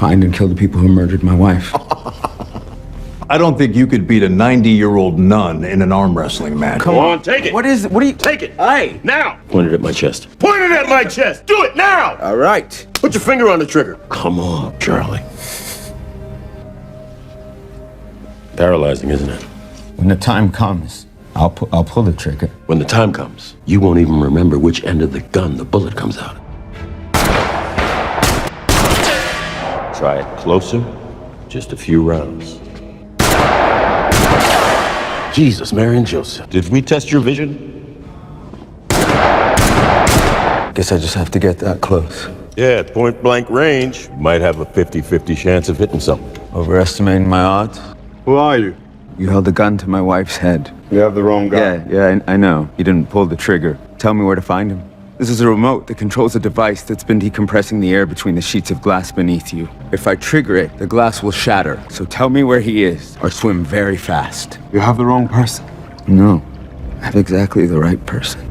find and kill the people who murdered my wife. I don't think you could beat a 90-year-old nun in an arm wrestling match. Come on, take it. What is it? What are you... Take it. Hey! Now. Point it at my chest. Point it at my chest. Do it now. All right. Put your finger on the trigger. Come on, Charlie. Paralyzing, isn't it? When the time comes, I'll pull the trigger. When the time comes, you won't even remember which end of the gun the bullet comes out. Try it closer. Just a few rounds. Jesus, Mary and Joseph. Did we test your vision? Guess I just have to get that close. Yeah, at point blank range, you might have a 50-50 chance of hitting something. Overestimating my odds? Who are you? You held a gun to my wife's head. You have the wrong guy. Yeah, I know. You didn't pull the trigger. Tell me where to find him. This is a remote that controls a device that's been decompressing the air between the sheets of glass beneath you. If I trigger it, the glass will shatter. So tell me where he is, or swim very fast. You have the wrong person. No, I have exactly the right person.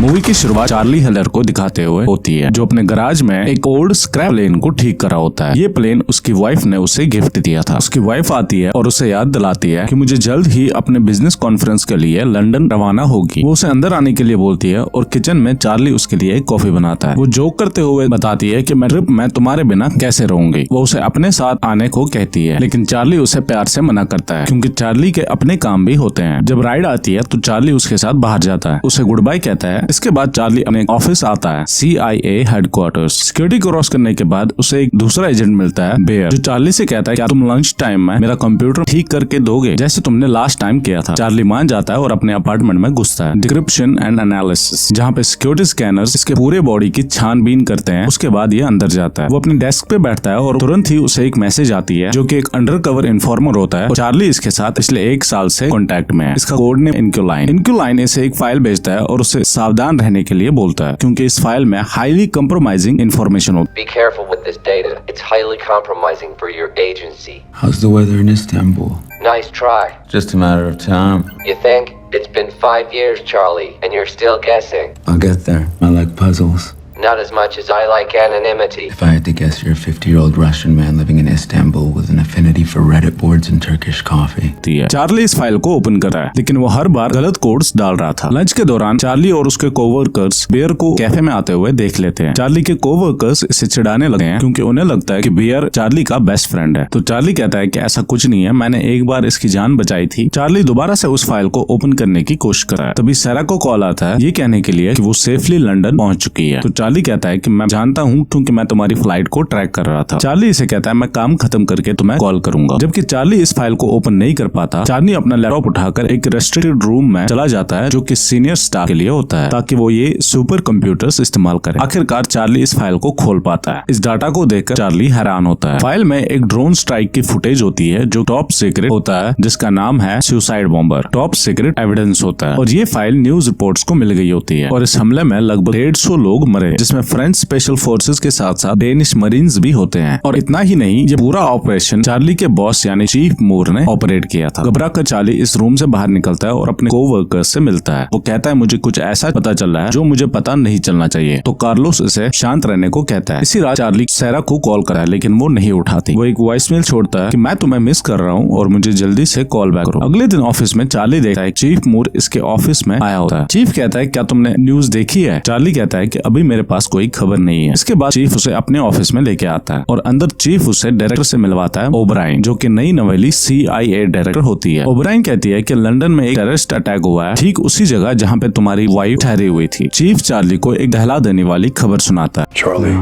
Movie की शुरुआत Charlie हेलर को दिखाते हुए होती है, जो अपने garage में एक ओल्ड स्क्रैप प्लेन को ठीक करा होता है। ये प्लेन उसकी वाइफ ने उसे गिफ्ट दिया था। उसकी वाइफ आती है और उसे याद दिलाती है कि मुझे जल्द ही अपने बिजनेस कॉन्फ्रेंस के लिए लंदन रवाना होगी। वो उसे अंदर आने के लिए बोलती है और किचन में चार्ली उसके लिए एक कॉफी बनाता है। वो जोक करते हुए बताती है कि मैं ट्रिप में तुम्हारे बिना कैसे रहूंगी। वो उसे अपने साथ आने को कहती है, लेकिन चार्ली उसे प्यार से मना करता है, क्योंकि चार्ली के अपने काम भी होते हैं। जब राइड आती है तो चार्ली उसके साथ बाहर जाता है, उसे गुड बाय कहता है। इसके बाद चार्ली अपने ऑफिस आता है, CIA हेडक्वार्टर्स। सिक्योरिटी क्रॉस करने के बाद उसे एक दूसरा एजेंट मिलता है, बेयर, जो चार्ली से कहता है क्या तुम लंच टाइम में मेरा कंप्यूटर ठीक करके दोगे, जैसे तुमने लास्ट टाइम किया था। चार्ली मान जाता है और अपने अपार्टमेंट में घुसता है। डिक्रिप्शन एंड एनालिसिस, जहाँ पे सिक्योरिटी स्कैनर्स इसके पूरे बॉडी की छानबीन करते हैं। उसके बाद ये अंदर जाता है। वो अपनी डेस्क पे बैठता है और तुरंत ही उसे एक मैसेज आती है, जो कि एक अंडरकवर इन्फॉर्मर होता है और चार्ली इसके साथ पिछले 1 साल से कॉन्टेक्ट में है। इसका कोड नेम इनक्यूलाइन। इनक्यूलाइन इसे एक फाइल भेजता है और उसे सावधान रहने के लिए बोलता है, क्योंकि इस फाइल में हाईली कंप्रोमाइजिंग इंफॉर्मेशन होती है। Be careful with this data. It's highly compromising for your agency. How's the weather in Istanbul? Nice try. Just a matter of time. You think? It's been 5 years, Charlie, and you're still guessing. I'll get there. I like puzzles. Not as much as I like anonymity. If I had to guess, you're a 50-year-old Russian man living in Istanbul with an affinity for Reddit boards and Turkish coffee. Charlie इस file को open कर रहा है, लेकिन वो हर बार गलत codes डाल रहा था। लंच के दौरान चार्ली और उसके कोवर्कर्स बियर को कैफे में आते हुए देख लेते हैं। चार्ली के कोवर्कर्स इसे चिढ़ाने लगे हैं, क्योंकि उन्हें लगता है कि बियर चार्ली का बेस्ट फ्रेंड है। तो चार्ली कहता है कि ऐसा कुछ नहीं है, मैंने एक बार इसकी जान बचाई थी। चार्ली दोबारा से उस फाइल को ओपन करने की कोशिश कर रहा है। तभी सैरा को कॉल आता है ये कहने के लिए कि वो सेफली लंदन पहुंच चुकी है। तो चार्ली कहता है कि मैं जानता हूँ, क्योंकि मैं तुम्हारी फ्लाइट को ट्रैक कर रहा था। चार्ली इसे कहता है मैं काम खत्म करके तुम्हें कॉल करूंगा। जबकि चार्ली इस फाइल को ओपन नहीं कर पाता। चार्ली अपना लैपटॉप उठाकर एक रेस्ट्रिक्टेड रूम में चला जाता है, जो कि सीनियर स्टाफ के लिए होता है, ताकि वो ये सुपर कंप्यूटर्स इस्तेमाल करे। आखिरकार चार्ली इस फाइल को खोल पाता है। इस डाटा को देखकर चार्ली हैरान होता है। फाइल में एक ड्रोन स्ट्राइक की फुटेज होती है, जो टॉप सीक्रेट होता है, जिसका नाम है suicide bomber. Top secret evidence होता है और ये फाइल न्यूज रिपोर्ट्स को मिल गई होती है। और इस हमले में लगभग 150 लोग मरे, जिसमें फ्रेंच स्पेशल फोर्सेस के साथ साथ डेनिश मरीन्स भी होते हैं। और इतना ही नहीं, ये पूरा ऑपरेशन चार्ली के बॉस यानी चीफ मूर ने ऑपरेट किया था। घबरा कर चार्ली इस रूम से बाहर निकलता है और अपने कोवर्कर्स से मिलता है। वो कहता है मुझे कुछ ऐसा पता चल रहा है जो मुझे पता नहीं चलना चाहिए। तो कार्लोस इसे शांत रहने को कहता है। इसी रात चार्ली सैरा को कॉल करा है, लेकिन वो नहीं उठाती। वो एक वॉइसमेल छोड़ता है कि मैं तुम्हें मिस कर रहा हूँ और मुझे जल्दी से कॉल बैक करो। अगले दिन ऑफिस में चार्ली देखता है चीफ मूर इसके ऑफिस में आया होता है। चीफ कहता है क्या तुमने न्यूज देखी है? चार्ली कहता है कि अभी मेरे पास कोई खबर नहीं है। इसके बाद चीफ उसे अपने ऑफिस में लेके आता है और अंदर चीफ उसे डायरेक्टर से मिलवाता है, ओब्राइन, जो कि नई नवेली CIA डायरेक्टर होती है। ओब्राइन कहती है कि लंदन में एक टेररिस्ट अटैक हुआ है, ठीक उसी जगह जहाँ पे तुम्हारी वाइफ ठहरी हुई थी। चीफ चार्ली को एक दहला देने वाली खबर सुनाता है। Charlie,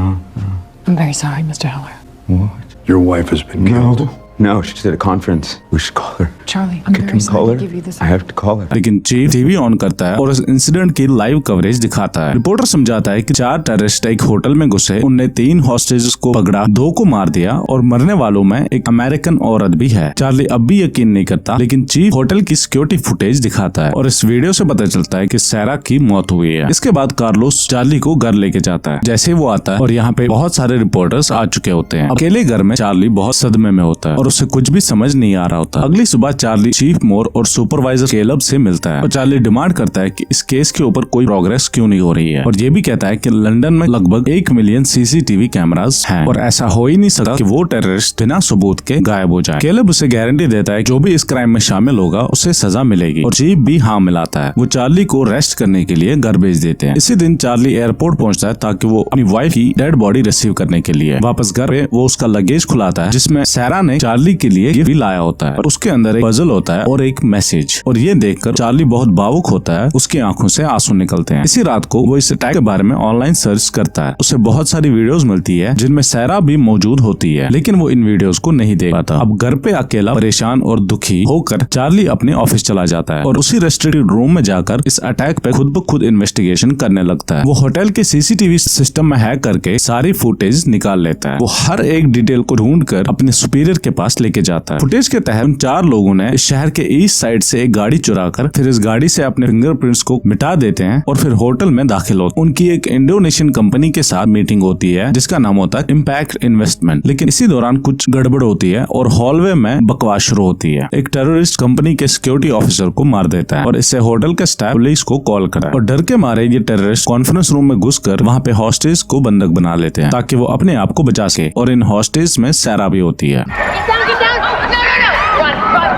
I'm very sorry, Mr. Heller. What? your wife has been killed. No, she's at a conference. We should call her. Charlie, I'm Can very we sorry call to her? give you this. I have to call her. लेकिन chief TV on करता है और इस incident की live coverage दिखाता है। Reporter समझाता है कि 4 टेररिस्ट एक होटल में घुसे, उनने 3 हॉस्टेजेस को पकड़ा, 2 को मार दिया और मरने वालों में एक अमेरिकन औरत भी है। चार्ली अब भी यकीन नहीं करता, लेकिन चीफ होटल की सिक्योरिटी फुटेज दिखाता है और इस वीडियो से पता चलता है कि सैरा की मौत हुई है। इसके बाद कार्लोस चार्ली को घर लेके जाता है। जैसे वो आता है और यहाँ पे बहुत सारे रिपोर्टर्स आ चुके होते हैं। अकेले घर में चार्ली बहुत सदमे में होता है और उसे कुछ भी समझ नहीं आ रहा होता। अगली सुबह चार्ली चीफ मोर और सुपरवाइजर केलब से मिलता है और चार्ली डिमांड करता है कि इस केस के ऊपर कोई प्रोग्रेस क्यों नहीं हो रही है, और ये भी कहता है कि लंदन में लगभग 1 मिलियन सीसीटीवी कैमरास हैं और ऐसा हो ही नहीं सकता कि वो टेररिस्ट बिना सबूत के गायब हो जाए। केलब उसे गारंटी देता है कि जो भी इस क्राइम में शामिल होगा उसे सजा मिलेगी, और चीफ भी हाँ मिलाता है। वो चार्ली को रेस्ट करने के लिए घर भेज देते हैं। इसी दिन चार्ली एयरपोर्ट पहुंचता है ताकि वो अपनी वाइफ की डेड बॉडी रिसीव करने के लिए। वापस घर पे वो उसका लगेज खुलाता है जिसमें सैरा ने चार्ली के लिए गिफ्ट लाया होता है, और उसके अंदर एक पजल होता है और एक मैसेज, और ये देखकर चार्ली बहुत भावुक होता है, उसकी आंखों से आंसू निकलते हैं। इसी रात को वो इस अटैक के बारे में ऑनलाइन सर्च करता है। उसे बहुत सारी वीडियोस मिलती है जिनमें सैरा भी मौजूद होती है, लेकिन वो इन वीडियोस को नहीं देख पाता। अब घर पे अकेला परेशान और दुखी होकर चार्ली अपने ऑफिस चला जाता है और उसी रेस्ट्रिक्टेड रूम में जाकर इस अटैक पे खुद ब खुद इन्वेस्टिगेशन करने लगता है। वो होटल के सीसीटीवी सिस्टम में हैक करके सारी फुटेज निकाल लेता है। वो हर एक डिटेल को ढूंढ कर अपने सुपीरियर के पास लेके जाता है। फुटेज के तहत उन 4 लोगों ने इस शहर के ईस्ट साइड से एक गाड़ी चुराकर फिर इस गाड़ी से अपने फिंगरप्रिंट्स को मिटा देते हैं और फिर होटल में दाखिल होते हैं। उनकी एक इंडोनेशियन कंपनी के साथ मीटिंग होती है जिसका नाम होता है इम्पैक्ट इन्वेस्टमेंट, लेकिन इसी दौरान कुछ गड़बड़ होती है और हॉलवे में बकवास शुरू होती है। एक टेररिस्ट कंपनी के सिक्योरिटी ऑफिसर को मार देता है और इससे होटल का स्टाफ पुलिस को कॉल करा, और डर के मारे ये टेररिस्ट कॉन्फ्रेंस रूम में घुसकर वहाँ पे हॉस्टेज को बंधक बना लेते हैं ताकि वो अपने आप को बचा सके, और इन हॉस्टेज में सैरा भी होती है।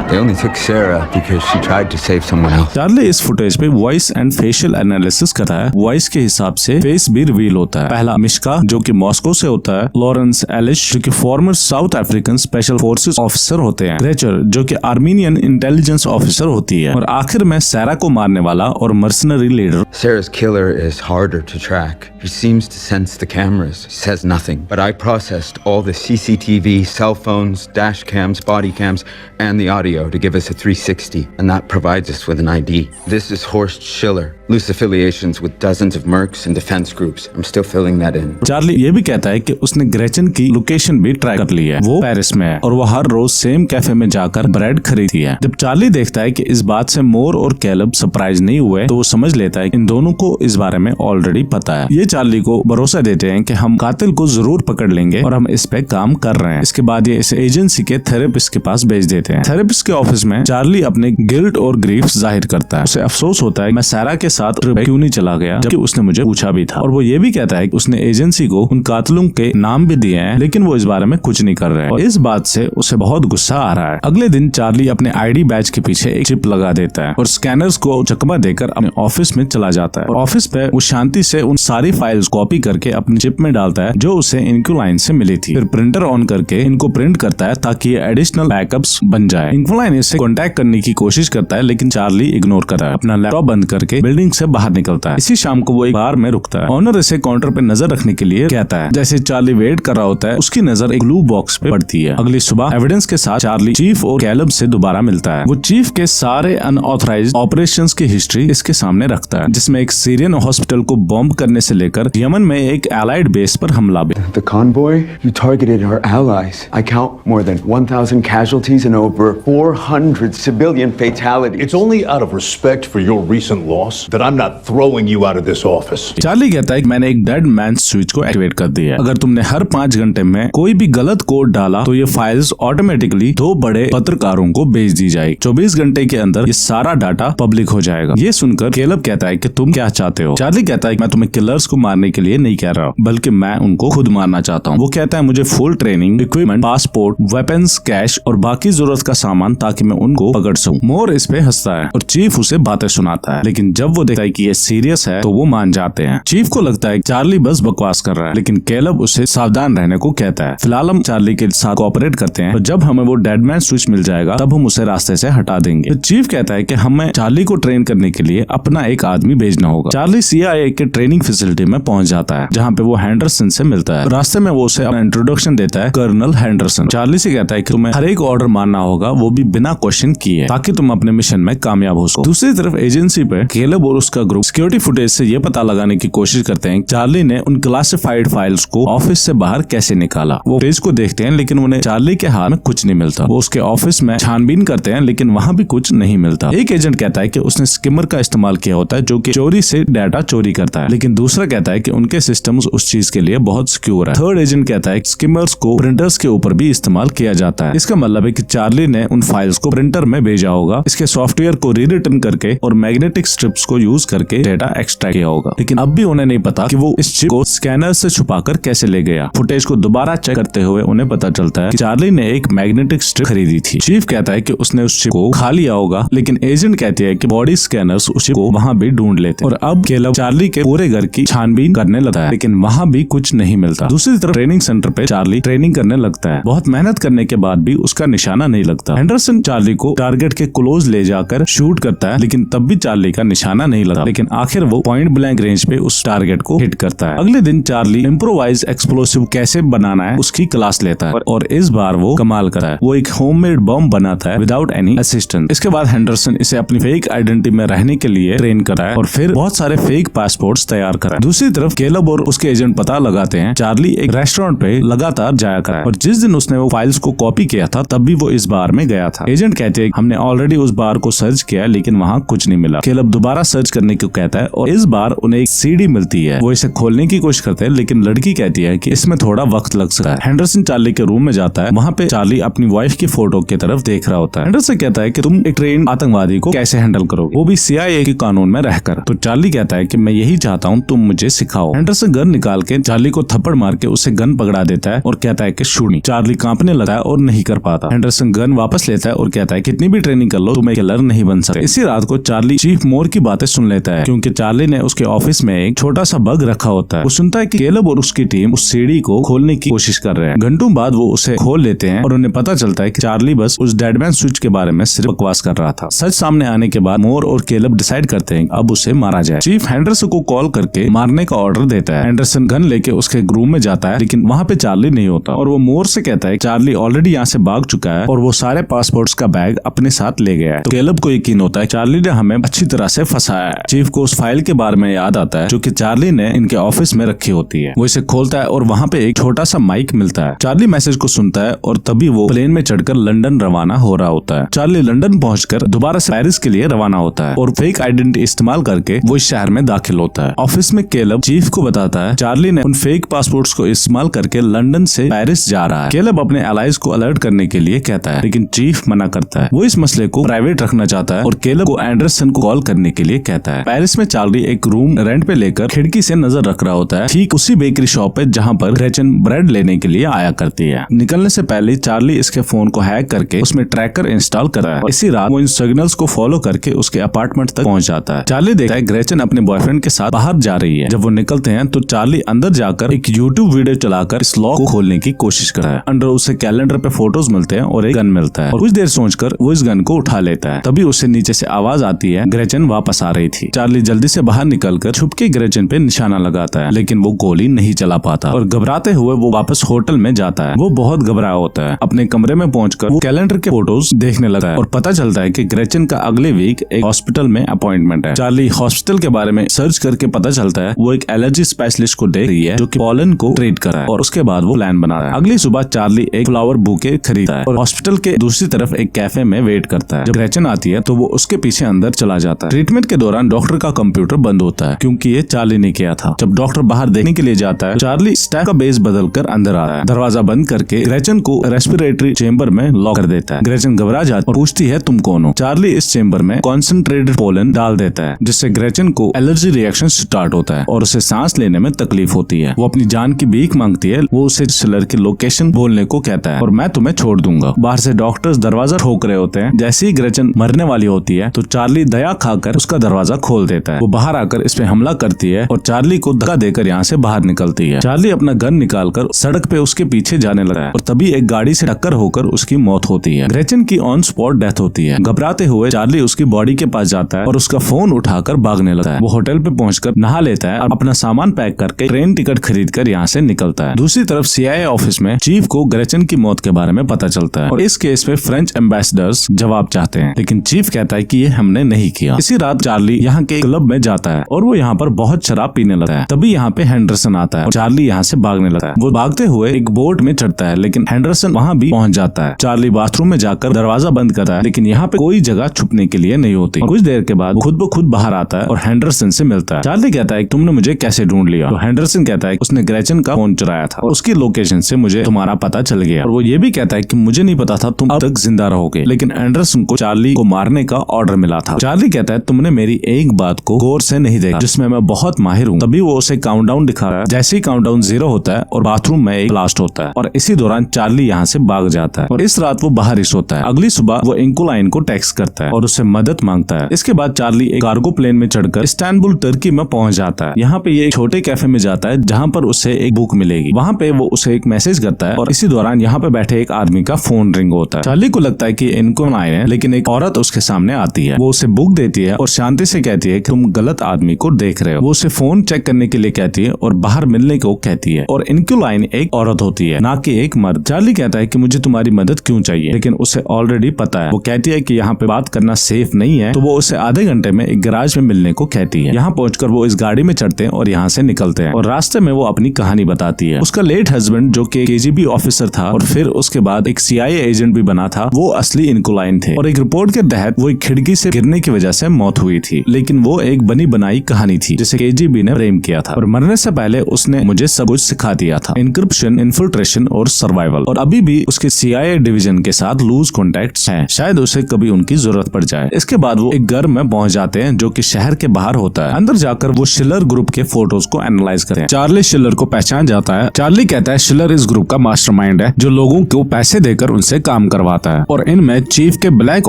They only took Sarah because she tried to save someone else. Charlie इस फुटेज पे वॉइस एंड फेशियल एनालिसिस करता है। वॉइस के हिसाब से फेस भी रिवील होता है। पहला मिश्का जो कि मॉस्को से होता है, लॉरेंस एलिश जो कि farmer south African special forces officer होते हैं, ग्रेचर जो कि आर्मीनियन इंटेलिजेंस ऑफिसर होती है, और आखिर में सैरा को मारने वाला और mercenary leader. Sarah's killer is harder to track. He seems to sense the cameras. He says nothing. But I processed all the CCTV, cell phones, dash cams, body cams, and the audio to give us a 360, and that provides us with an ID. This is Horst Schiller. Loose affiliations with dozens of mercs and defense groups. I'm still filling that in. Charlie ये भी कहता है कि उसने Gretchen की location भी track कर ली है। वो पेरिस में है और वो हर रोज सेम कैफे में जाकर ब्रेड खरीदती है। जब चार्ली देखता है कि इस बात से मोर और कैलब सरप्राइज नहीं हुए, तो वो समझ लेता है कि इन दोनों को इस बारे में ऑलरेडी पता है। ये चार्ली को भरोसा देते हैं कि हम कातिल को जरूर पकड़ लेंगे और हम इस पे काम कर रहे हैं। इसके बाद ये इस एजेंसी के थेरेपिस्ट के पास भेज देते हैं। थेरेपिस्ट के ऑफिस में चार्ली अपने गिल्ट और ग्रीफ जाहिर करता है। उसे अफसोस होता है मैं सैरा के साथ ट्रिप क्यों नहीं चला गया जबकि उसने मुझे पूछा भी था, और वो ये भी कहता है कि उसने एजेंसी को उन कातिलों के नाम भी दिए हैं लेकिन वो इस बारे में कुछ नहीं कर रहे हैं, और इस बात से उसे बहुत गुस्सा आ रहा है। अगले दिन चार्ली अपने आईडी बैच के पीछे एक चिप लगा देता है और स्कैनर्स को चकमा देकर अपने ऑफिस में चला जाता है, और ऑफिस पे वो शांति से उन सारी फाइल्स कॉपी करके अपनी चिप में डालता है जो उसे इंक्यूलाइन से मिली थी। फिर प्रिंटर ऑन करके इनको प्रिंट करता है ताकि ये एडिशनल बैकअप्स बन जाए। इंक्यूलाइन इससे कॉन्टैक्ट करने की कोशिश करता है लेकिन चार्ली इग्नोर करता है। अपना लैपटॉप बंद करके बिल्डिंग से बाहर निकलता है। इसी शाम को वो एक बार में रुकता है। ऑनर इसे काउंटर पे नजर रखने के लिए कहता है। जैसे चार्ली वेट कर रहा होता है उसकी नजर एक ब्लू बॉक्स पे पड़ती है। अगली सुबह एविडेंस के साथ चार्ली चीफ और कैलब से दोबारा मिलता है। वो चीफ के सारे अनऑथराइज्ड ऑपरेशंस की हिस्ट्री इसके सामने रखता है, जिसमें एक सीरियन हॉस्पिटल को बॉम्ब करने से लेकर यमन में एक एलाइड बेस पर हमला भी। The convoy? You targeted our allies. I count more than 1,000 casualties and over 400 civilian fatalities. It's only out of respect for your recent loss that I'm not throwing you out of this office. Charlie कहता है कि मैंने एक dead man switch को activate कर दिया है। अगर तुमने हर 5 घंटे में कोई भी गलत कोड डाला तो ये फाइल्स ऑटोमेटिकली 2 बड़े पत्रकारों को भेज दी जाएगी। 24 घंटे के अंदर ये सारा डाटा पब्लिक हो जाएगा। ये सुनकर कैलब कहता है कि तुम क्या चाहते हो? चार्ली कहता है कि मैं तुम्हें किलर्स को मारने के लिए नहीं कह रहा बल्कि मैं उनको खुद मारना चाहता हूँ। वो कहता है मुझे full training, equipment, passport, weapons, cash और बाकी जरूरत का सामान ताकि मैं उनको पकड़ सकूं। मोर इस पे हंसता है और चीफ उसे बातें सुनाता है, लेकिन जब वो देखता है कि ये सीरियस है तो वो मान जाते हैं। चीफ को लगता है चार्ली बस बकवास कर रहा है, लेकिन कैलब उसे सावधान रहने को कहता है। फिलहाल हम चार्ली के साथ कोऑपरेट करते हैं, तो जब हमें वो डेडमैन स्विच मिल जाएगा तब हम उसे रास्ते से हटा देंगे। तो चीफ कहता है कि हमें चार्ली को ट्रेन करने के लिए अपना एक आदमी भेजना होगा। चार्ली CIA के ट्रेनिंग फैसिलिटी में पहुंच जाता है जहाँ पे वो हैंडरसन से मिलता है। रास्ते में वो उसे अपना इंट्रोडक्शन देता है, कर्नल हैंडरसन। चार्ली से कहता है कि तुम्हें हर एक ऑर्डर मानना होगा, वो भी बिना क्वेश्चन किए, ताकि तुम अपने मिशन में कामयाब हो सको। दूसरी तरफ एजेंसी पे कैलब और उसका ग्रुप सिक्योरिटी फुटेज से ये पता लगाने की कोशिश करते हैं चार्ली ने उन क्लासिफाइड फाइल्स को ऑफिस से बाहर कैसे निकाला। वो फुटेज को देखते हैं लेकिन उन्हें चार्ली के हाथ में कुछ नहीं मिलता। वो उसके ऑफिस में छानबीन करते हैं लेकिन वहाँ भी कुछ नहीं मिलता। एक एजेंट कहता है कि उसने स्किमर का इस्तेमाल किया होता है जो कि चोरी से डाटा चोरी करता है, लेकिन दूसरा कहता है कि उनके सिस्टम्स उस चीज के लिए बहुत सिक्योर है। थर्ड एजेंट कहता है स्किमर्स को प्रिंटर्स के ऊपर भी इस्तेमाल किया जाता है। इसका मतलब है कि चार्ली ने उन फाइल्स को प्रिंटर में भेजा होगा, इसके सॉफ्टवेयर को रीरिटन करके और मैग्नेटिक स्ट्रिप्स को यूज करके डेटा एक्सट्रैक्ट किया होगा। लेकिन अब भी उन्हें नहीं पता कि वो इस चिप को स्कैनर से छुपाकर कैसे ले गया। फुटेज को दोबारा चेक करते हुए उन्हें पता चलता है कि चार्ली ने एक मैग्नेटिक स्ट्रिप खरीदी थी। चीफ कहता है कि उसने उस चिप को खा लिया होगा, लेकिन एजेंट कहती है कि बॉडी स्कैनर्स उस चिप को वहाँ भी ढूंढ लेते। और अब केलब चार्ली के पूरे घर की छानबीन करने लगता है, लेकिन वहाँ भी कुछ नहीं मिलता। दूसरी तरफ ट्रेनिंग सेंटर पे चार्ली ट्रेनिंग करने लगता है। बहुत मेहनत करने के बाद भी उसका निशाना नहीं लगता। हेंडरसन चार्ली को टारगेट के क्लोज ले जाकर शूट करता है, लेकिन तब भी चार्ली का निशाना नहीं लगा। लेकिन आखिर वो पॉइंट ब्लैंक रेंज पे उस टारगेट को हिट करता है। अगले दिन चार्ली इम्प्रोवाइज एक्सप्लोसिव कैसे बनाना है उसकी क्लास लेता है और इस बार वो कमाल करता है। वो एक होममेड बम बनाता है विदाउट एनी असिस्टेंट। इसके बाद हेंडरसन इसे अपनी फेक आइडेंटिटी में रहने के लिए ट्रेन करता है और फिर बहुत सारे फेक पासपोर्ट्स तैयार करा है। दूसरी तरफ केलब और उसके एजेंट पता लगाते हैं चार्ली एक रेस्टोरेंट पे लगातार जाया करा है और जिस दिन उसने वो फाइल्स को कॉपी किया था तब भी वो इस बार में गया था। एजेंट कहते हैं हमने ऑलरेडी उस बार को सर्च किया लेकिन वहाँ कुछ नहीं मिला। केलब दोबारा सर्च करने को कहता है और इस बार उन्हें एक सीडी मिलती है। वो इसे खोलने की कोशिश करते हैं लेकिन लड़की कहती है कि इसमें थोड़ा वक्त लग सकता है। हेंडरसन चार्ली के रूम में जाता है। वहाँ पे चार्ली अपनी वाइफ की फोटो की तरफ देख रहा होता है। हेंडरसन कहता है कि तुम एक ट्रेन आतंकवादी को कैसे हैंडल करोगे, वो भी CIA के कानून में रहकर। तो चार्ली कहता है कि मैं यही चाहता हूँ, तुम मुझे सिखाओ। हेंडरसन गन निकाल के चार्ली को थप्पड़ मार के उसे गन पकड़ा देता है और कहता है कि शूटिंग। चार्ली कांपने लगता है और नहीं कर पाता। हेंडरसन गन वापस लेता है और कहता है कितनी भी ट्रेनिंग कर लो तुम एक किलर नहीं बन सकते। इसी रात को चार्ली चीफ मोर की बातें सुन लेता है क्योंकि चार्ली ने उसके ऑफिस में एक छोटा सा बग रखा होता है। वो सुनता है कि केलब और उसकी टीम उस सीढ़ी को खोलने की कोशिश कर रहे हैं। घंटों बाद वो उसे खोल लेते हैं और उन्हें पता चलता है कि चार्ली बस उस डेडमैन स्विच के बारे में सिर्फ बकवास कर रहा था। सच सामने आने के बाद मोर और केलब डिसाइड करते हैं अब उसे मारा जाए। चीफ हेंडरसन को कॉल करके मारने का ऑर्डर देता है। हेंडरसन गन लेके उसके रूम में जाता है लेकिन वहाँ पे चार्ली नहीं होता और वो मोर से कहता है चार्ली ऑलरेडी यहाँ से भाग चुका है और वो सारे पासपोर्ट्स का बैग अपने साथ ले गया है। तो केलब को यकीन होता है चार्ली ने हमें अच्छी तरह से फंसाया है। चीफ को उस फाइल के बारे में याद आता है जो कि चार्ली ने इनके ऑफिस में रखी होती है। वो इसे खोलता है और वहाँ पे एक छोटा सा माइक मिलता है। चार्ली मैसेज को सुनता है और तभी वो प्लेन में चढ़कर लंदन रवाना हो रहा होता है। चार्ली लंदन पहुंचकर दोबारा से पेरिस के लिए रवाना होता है और फेक आइडेंटिटी इस्तेमाल करके वो इस शहर में दाखिल होता है। ऑफिस में केलब चीफ को बताता है चार्ली ने उन फेक पासपोर्ट्स को इस्तेमाल करके लंदन से पेरिस जा रहा है। केलब अपने एलाइज को अलर्ट करने के लिए कहता है लेकिन चीफ मना करता है। वो इस मसले को प्राइवेट रखना चाहता है और केलब को एंडरसन को कॉल करने के लिए कहता है। पेरिस में चार्ली एक रूम रेंट पे लेकर खिड़की से नजर रख रहा होता है, ठीक उसी बेकरी शॉप पे जहाँ पर ग्रेचन ब्रेड लेने के लिए आया करती है। निकलने से पहले चार्ली इसके फोन को हैक करके उसमें ट्रैकर इंस्टॉल करा है। इसी रात वो इन सिग्नल्स को फॉलो करके उसके अपार्टमेंट तक पहुंच जाता है। चार्ली देखता है ग्रेचन अपने बॉयफ्रेंड के साथ बाहर जा रही है। जब वो निकलते हैं तो चार्ली अंदर जाकर एक YouTube वीडियो चलाकर इस लॉक को खोलने की कोशिश करता है। अंदर उसे कैलेंडर पे फोटोज मिलते हैं और एक गन मिलता है और कुछ देर सोचकर वो इस गन को उठा लेता है। तभी उसे नीचे से आवाज आती है ग्रेचन वापस आ रही थी। चार्ली जल्दी से बाहर निकलकर छुपके ग्रेचन पे निशाना लगाता है लेकिन वो गोली नहीं चला पाता और घबराते हुए वो वापस होटल में जाता है। वो बहुत घबराया होता है। अपने कमरे में पहुंचकर वो कैलेंडर के फोटोज देखने लगा है और पता चलता है कि ग्रेचन का अगले वीक एक हॉस्पिटल में अपॉइंटमेंट है। चार्ली हॉस्पिटल के बारे में सर्च करके पता चलता है वो एक एलर्जी स्पेशलिस्ट को देख रही है जो कि पॉलन को ट्रीट कर रहा है और उसके बाद वो प्लान बना रहा है। अगली सुबह चार्ली एक फ्लावर बुके खरीदता है और हॉस्पिटल के दूसरी तरफ एक कैफे में वेट करता है। जब ग्रेचन आती है तो वो उसके पीछे अंदर चला जाता है। ट्रीटमेंट के दौरान डॉक्टर का कंप्यूटर बंद होता है क्योंकि ये चार्ली ने किया था। जब डॉक्टर बाहर देखने के लिए जाता है चार्ली स्टैक का बेस बदलकर अंदर आ रहा है। दरवाजा बंद करके ग्रेचन को रेस्पिरेटरी चेंबर में लॉक कर देता है। ग्रेचन घबरा जाती और पूछती है तुम कौन हो। चार्ली इस चेंबर में कॉन्सेंट्रेटेड पोलन डाल देता है जिससे ग्रेचन को एलर्जी रिएक्शन स्टार्ट होता है और उसे सांस लेने में तकलीफ होती है। वो अपनी जान की भीख मांगती है। वो उसे सिलर की लोकेशन बोलने को कहता है और मैं तुम्हें छोड़ दूंगा। बाहर से डॉक्टर्स दरवाजा ठोक रहे होते हैं। जैसे ही ग्रेचन मरने वाली होती है तो चार्ली दया खाकर उसका दरवाजा खोल देता है। वो बाहर आकर इस पे हमला करती है और चार्ली को धक्का देकर यहाँ से बाहर निकलती है। चार्ली अपना गन निकालकर सड़क पे उसके पीछे जाने लगा है और तभी एक गाड़ी से टक्कर होकर उसकी मौत होती है। ग्रेचन की ऑन स्पॉट डेथ होती है। घबराते हुए चार्ली उसकी बॉडी के पास जाता है और उसका फोन उठाकर भागने लगता है। वो होटल पे पहुंचकर नहा लेता है और अपना सामान पैक करके ट्रेन टिकट खरीदकर यहाँ से निकलता है। दूसरी तरफ CIA ऑफिस में चीफ को ग्रेचन की मौत के बारे में पता चलता है और इस केस पे फ्रेंच एम्बेसडर्स जवाब चाहते हैं लेकिन चीफ कहता है कि ये हमने नहीं किया। इसी रात चार्ली चार्ली यहाँ के क्लब में जाता है और वो यहाँ पर बहुत शराब पीने लगता है। तभी यहाँ पे हेंडरसन आता है और चार्ली यहाँ से भागने लगता है। वो भागते हुए एक बोट में चढ़ता है, लेकिन हेंडरसन वहाँ भी पहुँच जाता है। चार्ली बाथरूम में जाकर दरवाजा बंद करता है, लेकिन यहाँ पे कोई जगह छुपने के लिए नहीं होती। कुछ देर के बाद खुद ब खुद बाहर आता है और हेंडरसन से मिलता है। चार्ली कहता है तुमने मुझे कैसे ढूंढ लिया? तो हेंडरसन कहता है उसने ग्रेचन का फोन चुराया था और उसकी लोकेशन से मुझे तुम्हारा पता चल गया। और वो ये भी कहता है कि मुझे नहीं पता था तुम अब तक जिंदा रहोगे, लेकिन एंडरसन को चार्ली को मारने का ऑर्डर मिला था। चार्ली कहता है तुमने मेरी एक बात को गौर से नहीं देखा जिसमें मैं बहुत माहिर हूँ। तभी वो उसे काउंटडाउन दिखा रहा है। जैसे ही काउंटडाउन 0 होता है और बाथरूम में एक ब्लास्ट होता है और इसी दौरान चार्ली यहाँ से भाग जाता है और इस रात वो बाहर ही सोता है। अगली सुबह वो इंकुलाइन को टेक्स्ट करता है और उससे मदद मांगता है। इसके बाद चार्ली एक कार्गो प्लेन में चढ़कर इस्तांबुल तुर्की में पहुंच जाता है। यहाँ पे ये एक छोटे कैफे में जाता है जहाँ पर उसे एक बुक मिलेगी। वहाँ पे वो उसे एक मैसेज करता है और इसी दौरान यहाँ पे बैठे एक आदमी का फोन रिंग होता है। चार्ली को लगता है कि इंकुलाइन है, लेकिन एक औरत उसके सामने आती है। वो उसे बुक देती है और शांति से कहती है कि तुम गलत आदमी को देख रहे हो। वो उसे फोन चेक करने के लिए कहती है और बाहर मिलने को कहती है। और इंकुलाइन एक औरत होती है, ना कि एक मर्द। चार्ली कहता है कि मुझे तुम्हारी मदद क्यों चाहिए, लेकिन उसे ऑलरेडी पता है। वो कहती है कि यहाँ पे बात करना सेफ नहीं है, तो वो उसे आधे घंटे में एक गैराज में मिलने को कहती है। यहाँ पहुंचकर वो इस गाड़ी में चढ़ते हैं और यहाँ से निकलते हैं और रास्ते में वो अपनी कहानी बताती है। उसका लेट हस्बैंड जो कि KGB ऑफिसर था और फिर उसके बाद एक CIA एजेंट भी बना था, वो असली इंकुलाइन थे और एक रिपोर्ट के तहत वो एक खिड़की से गिरने की वजह से मौत हुई थी। लेकिन वो एक बनी बनाई कहानी थी जिसे KGB ने फ्रेम किया था और मरने से पहले उसने मुझे सब कुछ सिखा दिया था, इनक्रिप्शन, इन्फिल्ट्रेशन और सर्वाइवल। और अभी भी उसके CIA डिवीजन के साथ लूज कॉन्टेक्ट्स हैं, शायद उसे कभी उनकी जरूरत पड़ जाए। इसके बाद वो एक घर में पहुंच जाते हैं जो कि शहर के बाहर होता है। अंदर जाकर वो शिलर ग्रुप के फोटोज को एनालाइज करते हैं। चार्ली शिलर को पहचान जाता है। चार्ली कहता है शिलर इस ग्रुप का मास्टरमाइंड है जो लोगों को पैसे देकर उनसे काम करवाता है और इनमें चीफ के ब्लैक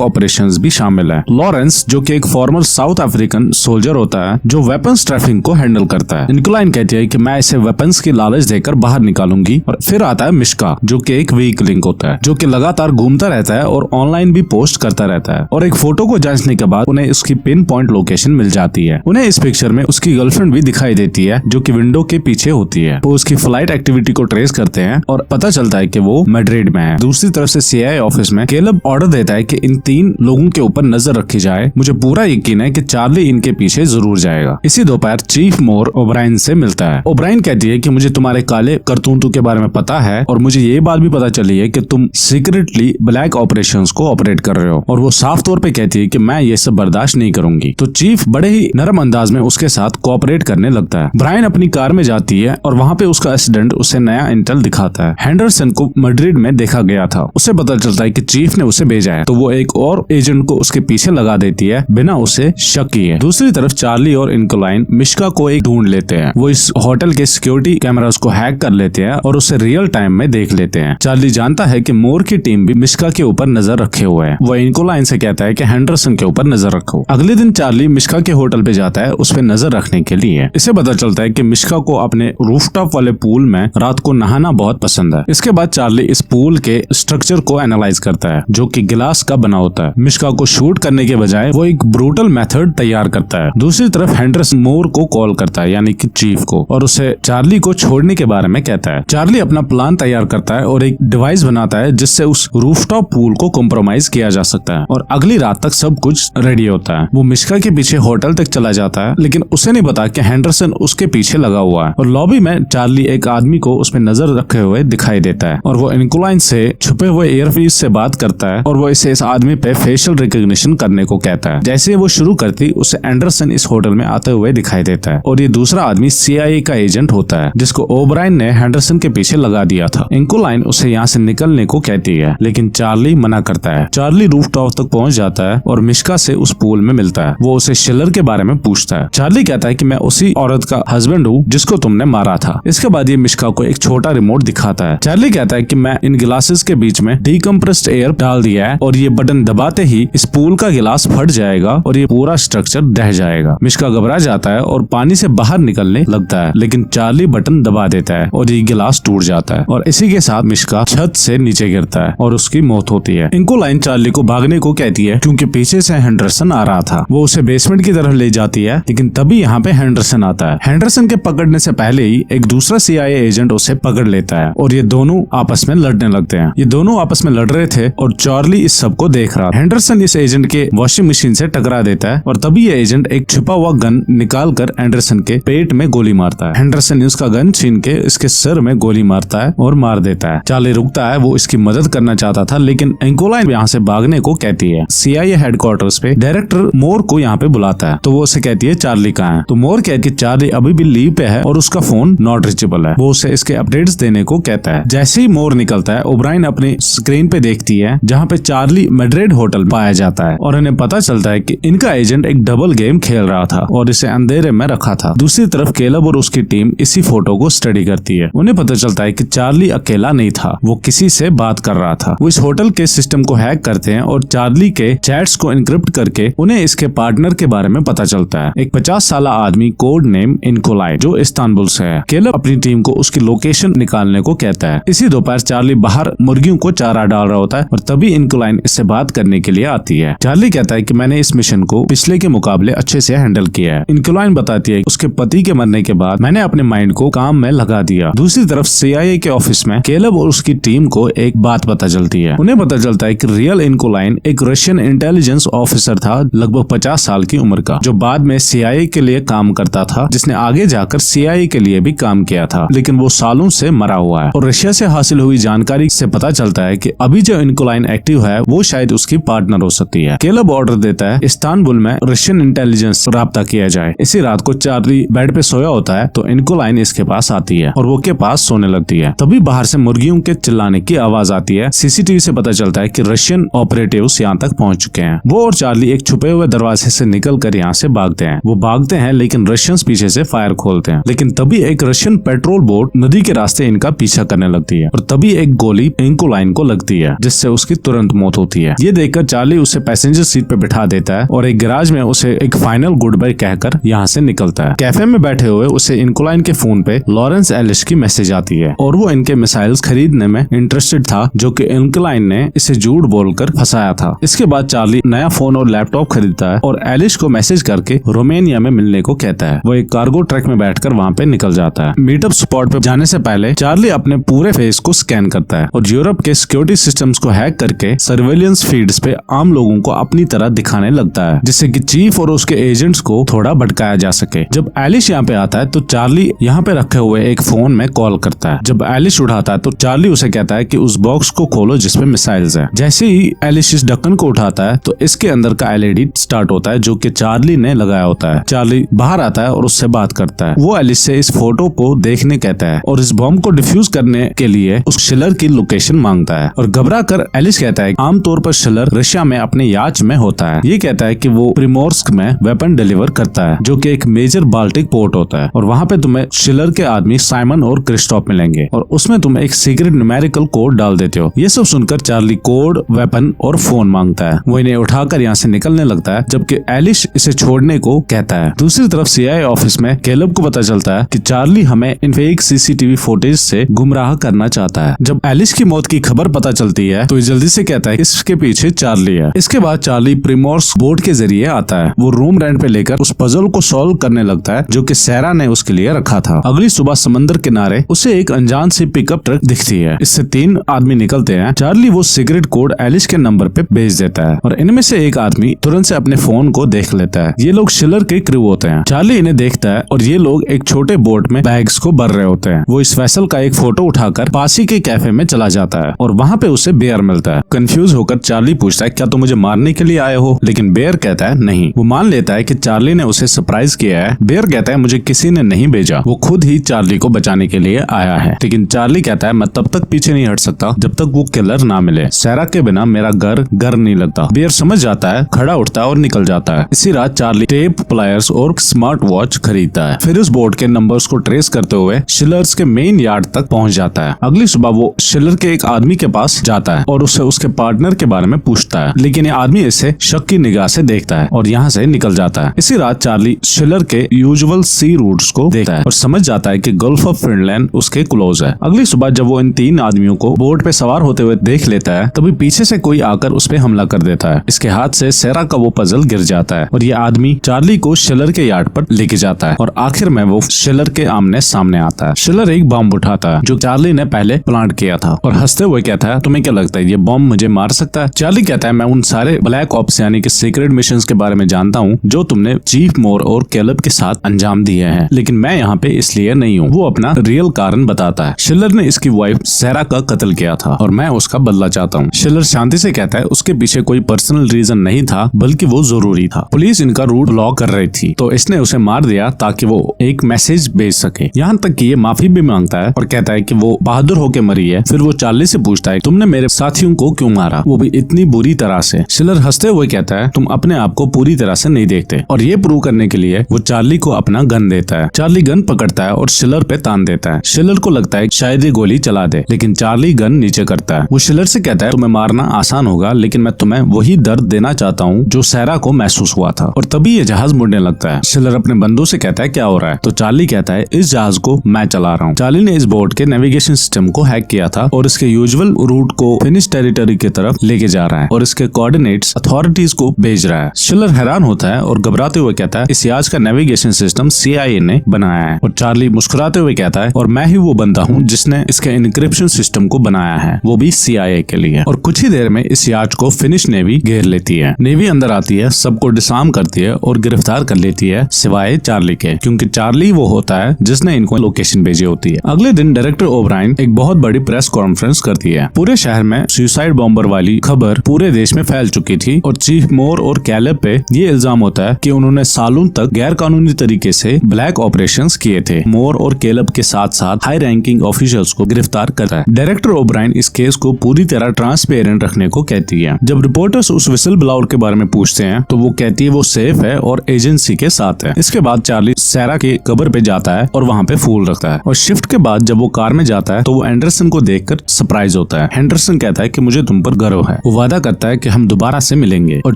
ऑपरेशंस भी शामिल है। लॉरेंस जो कि एक फॉर्मर साउथ अफ्रीकन सोल्जर होता है जो वेपन्स ट्रैफिकिंग को हैंडल करता है। इंकुलाइन कहती है कि मैं इसे वेपन्स की लालच देकर बाहर निकालूंगी। और फिर आता है मिश्का जो कि एक वीक लिंक होता है जो कि लगातार घूमता रहता है और ऑनलाइन भी पोस्ट करता रहता है। और एक फोटो को जांचने के बाद उन्हें उसकी पिन पॉइंट लोकेशन मिल जाती है। उन्हें इस पिक्चर में उसकी गर्लफ्रेंड भी दिखाई देती है जो कि विंडो के पीछे होती है। वो उसकी फ्लाइट एक्टिविटी को ट्रेस करते हैं और पता चलता है कि वो मैड्रिड में है। दूसरी तरफ से CIA ऑफिस में कैलब ऑर्डर देता है कि इन 3 लोगों के ऊपर नजर रखी जाए। मुझे पूरा यकीन है कि चार्ली इनके पीछे जरूर जाएगा। इसी दोपहर चीफ मोर ओब्रायन से मिलता है। ओब्रायन कहती है कि मुझे तुम्हारे काले करतूतों के बारे में पता है और मुझे ये बात भी पता चली है कि तुम सीक्रेटली ब्लैक ऑपरेशंस को ऑपरेट कर रहे हो। और वो साफ तौर पे कहती है कि मैं ये सब बर्दाश्त नहीं करूंगी। तो चीफ बड़े ही नरम अंदाज में उसके साथ कोऑपरेट करने लगता है। ब्रायन अपनी कार में जाती है और वहाँ पे उसका एसिडेंट उसे नया इंटेल दिखाता है। हेंडरसन को मैड्रिड में देखा गया था। उसे पता चलता है कि चीफ ने उसे भेजा है, तो वो एक और एजेंट को उसके पीछे लगा देती है बिना उसे शक किए। दूसरी तरफ चार्ली और इंकुलाइन मिश्का को एक ढूंढ लेते हैं। वो इस होटल के सिक्योरिटी कैमरास को हैक कर लेते हैं और उसे रियल टाइम में देख लेते हैं। चार्ली जानता है कि मोर की टीम भी मिश्का के ऊपर नजर रखे हुए है। वो इंकुलाइन से कहता है कि हेंडरसन के ऊपर नजर रखो। अगले दिन चार्ली मिश्का के होटल पे जाता है उस पे नजर रखने के लिए। इसे पता चलता है कि मिश्का को अपने रूफटॉप वाले पूल में रात को नहाना बहुत पसंद है। इसके बाद चार्ली इस पूल के स्ट्रक्चर को एनालाइज करता है जो कि गिलास का बना होता है। मिश्का को शूट करने के बजाय वो एक ब्रूटल मेथड तैयार करता है। दूसरी तरफ हेंडरसन मोर को कॉल करता है यानी कि चीफ को और उसे चार्ली को छोड़ने के बारे में कहता है। चार्ली अपना प्लान तैयार करता है और एक डिवाइस बनाता है जिससे उस रूफटॉप पूल को कॉम्प्रोमाइज किया जा सकता है और अगली रात तक सब कुछ रेडी होता है। वो मिश्का के पीछे होटल तक चला जाता है लेकिन उसे नहीं पता कि हेंडरसन उसके पीछे लगा हुआ है। और लॉबी में चार्ली एक आदमी को उसमें नजर रखे हुए दिखाई देता है और वो इंकुलाइन से छुपे हुए एयरफीस से बात करता है और वो इसे इस आदमी पे फेशियल रिकॉग्निशन करने को कहता है। जैसे ही वो शुरू करती उसे एंडरसन इस होटल में आते हुए दिखाई देता है और ये दूसरा आदमी CIA का एजेंट होता है जिसको ओब्रायन ने हेंडरसन के पीछे लगा दिया था। इंकुलाइन उसे यहाँ से निकलने को कहती है लेकिन चार्ली मना करता है। चार्ली रूफटॉप तक पहुंच जाता है और मिश्का से उस पूल में मिलता है। वो उसे शिलर के बारे में पूछता है। चार्ली कहता है कि मैं उसी औरत का हस्बैंड हूँ जिसको तुमने मारा था। इसके बाद ये मिश्का को एक छोटा रिमोट दिखाता है। चार्ली कहता है कि मैं इन गिलासेस के बीच में डीकम्प्रेस्ड एयर डाल दिया है और ये बटन दबाते ही इस पूल का गिलास फट जाएगा और ये पूरा स्ट्रक्चर ढह जाएगा। मिश्का घबरा जाता है और पानी से बाहर निकलने लगता है लेकिन चार्ली बटन दबा देता है और ये गिलास टूट जाता है और इसी के साथ मिश्का छत से नीचे गिरता है और उसकी मौत होती है। इंकुलाइन चार्ली को भागने को कहती है क्योंकि पीछे से हेंडरसन आ रहा था। वो उसे बेसमेंट की तरफ ले जाती है लेकिन तभी यहाँ पे हेंडरसन आता है। हेंडरसन के पकड़ने से पहले ही एक दूसरा CIA एजेंट उसे पकड़ लेता है और ये दोनों आपस में लड़ने लगते हैं। ये दोनों आपस में लड़ रहे थे और चार्ली इस सब को देख रहा। हेंडरसन इस एजेंट के वॉशिंग मशीन से टकरा देता है और तभी ये एजेंट एक छुपा हुआ गन निकाल कर एंडरसन के पेट में गोली मारता है। एंडरसन उसका गन छीन के इसके सिर में गोली मारता है और मार देता है। चार्ली रुकता है, वो इसकी मदद करना चाहता था, लेकिन इंकोलाइन यहाँ से भागने को कहती है। CIA हेडक्वार्टर्स पे डायरेक्टर मोर को यहाँ पे बुलाता है, तो वो उसे कहती है चार्ली कहाँ है। तो मोर कहती है चार्ली अभी भी लीव पे है और उसका फोन नॉट रीचेबल है। वो उसे इसके अपडेट्स देने को कहता है। जैसे ही मोर निकलता है, ओब्राइन अपनी स्क्रीन पे देखती है जहाँ पे चार्ली मैड्रिड होटल पाया जाता है और इन्हें पता चलता है कि इनका एजेंट एक डबल गेम खेल रहा था और इसे अंधेरे में रखा था। दूसरी तरफ केलब और उसकी टीम इसी फोटो को स्टडी करती है। उन्हें पता चलता है कि चार्ली अकेला नहीं था, वो किसी से बात कर रहा था। वो इस होटल के सिस्टम को हैक करते हैं और चार्ली के चैट्स को इनक्रिप्ट करके उन्हें इसके पार्टनर के बारे में पता चलता है, एक 50 साल आदमी कोड नेम इनकोलाइन जो इस्तांबुल से है। केलब अपनी टीम को उसकी लोकेशन निकालने को कहता है। इसी दोपहर चार्ली बाहर मुर्गियों को चारा डाल रहा होता है और तभी इनकोलाइन इससे बात करने के लिए आती है। चार्ली कहता है कि मैंने इस मिशन को पिछले के मुकाबले अच्छे से हैंडल किया है। इनकोलाइन बताती है उसके पति के मरने के बाद मैंने अपने माइंड को काम में लगा दिया। दूसरी तरफ CIA के ऑफिस में केलब और उसकी टीम को एक बात पता चलती है। उन्हें पता चलता है कि रियल इनकोलाइन एक रशियन इंटेलिजेंस ऑफिसर था, लगभग 50 साल की उम्र का, जो बाद में CIA के लिए काम करता था, जिसने आगे जाकर CIA के लिए भी काम किया था, लेकिन वो सालों से मरा हुआ है। और रशिया से हासिल हुई जानकारी से पता चलता है कि अभी जो इनकोलाइन एक्टिव है वो शायद उसकी पार्टनर हो सकती है। केलब ऑर्डर देता है इस्तांबुल में रशियन इंटेलिजेंस राब्ता किया जाए। इसी रात को चार्ली बेड पे सोया होता है तो इनकोलाइन इसके पास आती है और वो के पास सोने लगती है। तभी बाहर से मुर्गियों के चिल्लाने की आवाज आती है। CCTV से पता चलता है कि रशियन ऑपरेटिव्स यहाँ तक पहुँच चुके हैं। वो और चार्ली एक छुपे हुए दरवाजे से निकल कर यहाँ से भागते हैं। वो भागते हैं लेकिन रशियंस पीछे से फायर खोलते हैं, लेकिन तभी एक रशियन पेट्रोल बोट नदी के रास्ते इनका पीछा करने लगती है और तभी एक गोली इनकोलाइन को लगती है, जिससे उसकी तुरंत मौत होती है। ये देखकर चार्ली उसे पैसेंजर सीट पे बिठा देता है और एक गैराज में उसे एक फाइनल गुड बाय कहकर यहाँ से निकलता है। कैफे में बैठे हुए उसे इनकोलाइन के फोन पे लॉरेंस एलिश की मैसेज आती है और वो इनके मिसाइल्स खरीदने में इंटरेस्टेड था, जो कि इनकोलाइन ने इसे झूठ बोलकर फंसाया था। इसके बाद चार्ली नया फोन और लैपटॉप खरीदता है और एलिश को मैसेज करके रोमानिया में मिलने को कहता है। वो एक कार्गो ट्रक में बैठकर वहाँ पे निकल जाता है। मीटअप स्पॉट पे जाने से पहले चार्ली अपने पूरे फेस को स्कैन करता है और यूरोप के सिक्योरिटी सिस्टम्स को हैक करके सर्वेलेंस फीड्स पे आम लोगों को अपनी तरह दिखाने लगता है, जिससे कि चीफ और उसके एजेंट्स को थोड़ा भटकाया जा सके। जब एलिश यहाँ पे आता है तो चार्ली यहाँ पे रखे हुए एक फोन में कॉल करता है। जब एलिश उठाता है तो चार्ली उसे कहता है कि उस बॉक्स को खोलो जिसपे मिसाइल्स है। जैसे ही एलिश इस ढक्कन को उठाता है तो इसके अंदर का LED स्टार्ट होता है, जो कि चार्ली ने लगाया होता है। चार्ली बाहर आता है और उससे बात करता है। वो एलिश से इस फोटो को देखने कहता है और इस बॉम्ब को डिफ्यूज करने के लिए उस शिलर की लोकेशन मांगता है और घबरा कर एलिश कहता है आमतौर पर शिलर रशिया में अपने याच में होता है। ये कहता है कि वो प्रिमोर्स्क में वेपन डिलीवर करता है, जो कि एक मेजर बाल्टिक पोर्ट होता है, और वहाँ पे तुम्हें शिलर के आदमी साइमन और क्रिस्टोफ मिलेंगे और उसमें तुम एक सीक्रेट न्यूमेरिकल कोड डाल देते हो। ये सब सुनकर चार्ली कोड, वेपन और फोन मांगता है। वो इन्हें उठाकर यहाँ से निकलने लगता है, जबकि एलिश इसे छोड़ने को कहता है। दूसरी तरफ CIA ऑफिस में केलब को पता चलता है कि चार्ली हमें इन फेक CCTV फुटेज से गुमराह करना चाहता है। जब एलिश की मौत की खबर पता चलती है तो जल्दी से कहता है इसके पीछे चार्ली है। इसके बाद चार्ली प्रिमोर्स्क बोट के जरिए आता है। वो रूम रेंट पे लेकर उस पजल को सॉल्व करने लगता है, जो कि सैरा ने उसके लिए रखा था। अगली सुबह समंदर किनारे उसे एक अनजान सी पिकअप ट्रक दिखती है। इससे 3 आदमी निकलते हैं। चार्ली वो सिगरेट कोड एलिश के नंबर पे भेज देता है और इनमें से एक आदमी तुरंत से अपने फोन को देख लेता है। ये लोग शिलर के क्रू होते हैं। चार्ली इन्हें देखता है और ये लोग एक छोटे बोट में बैग्स को भर रहे होते हैं। वो इस वेसल का एक फोटो उठाकर पासी के कैफे में चला जाता है और वहाँ पे उसे बेयर मिलता है। कंफ्यूज होकर चार्ली पूछता है क्या तुम मुझे मारने के लिए आए हो, लेकिन बेयर कहता है नहीं। वो मान लेता है कि चार्ली ने उसे सरप्राइज किया है। बेयर कहता है मुझे किसी ने नहीं भेजा, वो खुद ही चार्ली को बचाने के लिए आया है। लेकिन चार्ली कहता है मैं तब तक पीछे नहीं हट सकता जब तक वो किलर ना मिले। सैरा के बिना मेरा घर नहीं लगता। बेयर समझ जाता है, खड़ा उठता है और निकल जाता है। इसी रात चार्ली टेप, प्लायर्स और स्मार्ट वॉच खरीदता है। फिर उस बोट के नंबर्स को ट्रेस करते हुए शिलर्स के मेन यार्ड तक पहुंच जाता है। अगली सुबह वो शिलर के एक आदमी के पास जाता है और उससे उसके पार्टनर के बारे में पूछता है, लेकिन ये आदमी इसे शक की निगाह से देखता है और यहाँ से निकल जाता है। इसी रात चार्ली शिलर के यूजुअल सी रूट्स को देखता है और समझ जाता है कि गल्फ ऑफ फिनलैंड उसके क्लोज है। अगली सुबह जब वो इन 3 आदमियों को बोट पे सवार होते हुए देख लेता है, तभी पीछे से कोई आकर उस पे हमला कर देता है। इसके हाथ से सैरा का वो पजल गिर जाता है और ये आदमी चार्ली को शिलर के यार्ड पर लेके जाता है और आखिर में वो शिलर के आमने सामने आता है। शिलर एक बॉम्ब उठाता है जो चार्ली ने पहले प्लांट किया था और हंसते हुए कहता है तुम्हें क्या लगता है ये बॉम्ब मुझे मार सकता है? चार्ली कहता है मैं उन सारे ब्लैक ऑप्स यानी कि सीक्रेट मिशंस के के बारे में जानता हूँ जो तुमने चीफ मोर और कैलब के साथ अंजाम दिए हैं, लेकिन मैं यहाँ पे इसलिए नहीं हूँ। वो अपना रियल कारण बताता है। शिलर ने इसकी वाइफ सैरा का कत्ल किया था और मैं उसका बदला चाहता हूँ। शिलर शांति से कहता है उसके पीछे कोई पर्सनल रीजन नहीं था, बल्कि वो जरूरी था। पुलिस इनका रूट ब्लॉक कर रही थी, तो इसने उसे मार दिया ताकि वो एक मैसेज भेज सके। यहाँ तक कि ये माफी भी मांगता है और कहता है कि वो बहादुर होके मरी है। फिर वो चार्ली से पूछता है तुमने मेरे साथियों को क्यों मारा, वो भी इतनी बुरी तरह से। शिलर हंसते हुए कहता है तुम अपने आप को पूरी तरह से नहीं देखते, और ये प्रूव करने के लिए वो चार्ली को अपना गन देता है। चार्ली गन पकड़ता है और शिलर पे तान देता है। शिलर को लगता है शायद ये गोली चला दे, लेकिन चार्ली गन नीचे करता है। वो शिलर से कहता है तुम्हें मारना आसान होगा, लेकिन मैं तुम्हें वही दर्द देना चाहता हूँ जो सैरा को महसूस हुआ था। और तभी ये जहाज मुड़ने लगता है। शिलर अपने बंदूक से कहता है क्या हो रहा है, तो चार्ली कहता है इस जहाज को मैं चला रहा हूँ। चार्ली ने इस बोट के नेविगेशन सिस्टम को हैक किया था और इसके यूजुअल रूट को फिनिश टेरिटरी की तरफ लेके जा रहा है और इसके कोऑर्डिनेट्स अथॉरिटीज को भेज रहा है। शिलर हैरान होता है और घबराते हुए कहता है इस याच का नेविगेशन सिस्टम CIA ने बनाया है। और चार्ली मुस्कुराते हुए कहता है और मैं ही वो बंदा हूँ जिसने इसके इनक्रिप्शन सिस्टम को बनाया है, वो भी CIA के लिए। और कुछ ही देर में इस याच को फिनिश नेवी घेर लेती है। नेवी अंदर आती है, सबको डिसआर्म करती है और गिरफ्तार कर लेती है, सिवाय चार्ली के, क्योंकि चार्ली वो होता है जिसने इनको लोकेशन भेजी होती है। अगले दिन डायरेक्टर ओब्रायन एक बहुत बड़ी प्रेस कॉन्फ्रेंस करती है। पूरे शहर में सुसाइड बॉम्बर वाली खबर पूरे देश में फैल चुकी थी और चीफ मोर और कैलेब पे ये इल्जाम होता है कि उन्होंने सालों तक गैर कानूनी तरीके से ब्लैक ऑपरेशंस किए थे। मोर और कैलेब के साथ साथ हाई रैंकिंग ऑफिशियल्स को गिरफ्तार करता है। डायरेक्टर ओब्रायन इस केस को पूरी तरह ट्रांसपेरेंट रखने को कहती है। जब रिपोर्टर्स उस विसल ब्लाउर के बारे में पूछते हैं तो वो कहती है वो सेफ है और एजेंसी के साथ है। इसके बाद चार्ली सैरा के कब्र पे जाता है और वहाँ पे फूल रखता है। और शिफ्ट के बाद जब वो कार में जाता है तो वो एंडरसन को देखकर सरप्राइज होता है। एंडरसन कहता है कि मुझे तुम पर गर्व है। वो वादा करता है कि हम दोबारा से मिलेंगे और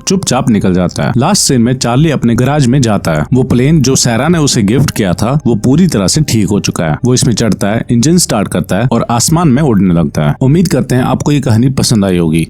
चुपचाप निकल जाता है। लास्ट सीन में चार्ली अपने गैराज में जाता है। वो प्लेन जो सैरा ने उसे गिफ्ट किया था वो पूरी तरह से ठीक हो चुका है। वो इसमें चढ़ता है, इंजन स्टार्ट करता है और आसमान में उड़ने लगता है। उम्मीद करते हैं आपको ये कहानी पसंद आई होगी।